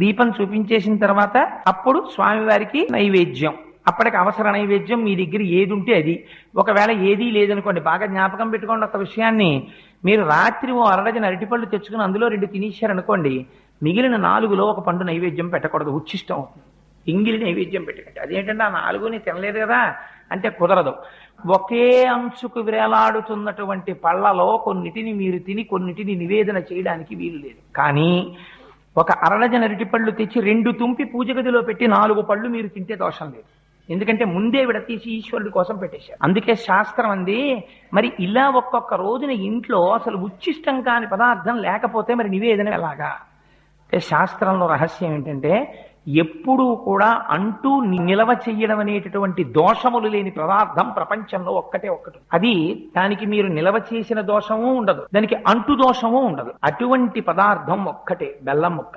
దీపం చూపించేసిన తర్వాత అప్పుడు స్వామివారికి నైవేద్యం. అప్పటికి అవసర నైవేద్యం మీ దగ్గర ఏది ఉంటే అది. ఒకవేళ ఏదీ లేదనుకోండి, బాగా జ్ఞాపకం పెట్టుకోండి ఒక విషయాన్ని. మీరు రాత్రి ఓ అరడజన అరటిపళ్ళు తెచ్చుకుని అందులో 2 తినేశారనుకోండి, మిగిలిన 4లో ఒక పండు నైవేద్యం పెట్టకూడదు, ఉచ్ఛిష్టం అవుతుంది. ఎంగిలి నైవేద్యం పెట్టకండి. అదేంటంటే ఆ 4ని తినలేదు కదా అంటే కుదరదు. ఒకే అంచుకు వేలాడుతున్నటువంటి పళ్ళలో కొన్నిటిని మీరు తిని కొన్నిటిని నివేదన చేయడానికి వీలు లేదు. కానీ ఒక అరడజన అరటిపళ్ళు తెచ్చి 2 తుంపి పూజ గదిలో పెట్టి 4 పళ్ళు మీరు తింటే దోషం లేదు. ఎందుకంటే ముందే విడతీసి ఈశ్వరుడి కోసం పెట్టేశారు. అందుకే శాస్త్రం అంది, మరి ఇలా ఒక్కొక్క రోజున ఇంట్లో అసలు ఉచ్ఛిష్టం కాని పదార్థం లేకపోతే మరి నివేదన ఎలాగా అంటే, శాస్త్రంలో రహస్యం ఏంటంటే ఎప్పుడూ కూడా అంటూ నిలవ చెయ్యడం అనేటటువంటి దోషములు లేని పదార్థం ప్రపంచంలో ఒక్కటే ఒక్కటి. అది దానికి మీరు నిలవ చేసిన దోషము ఉండదు, దానికి అంటు దోషము ఉండదు. అటువంటి పదార్థం ఒక్కటే బెల్లం ముక్క.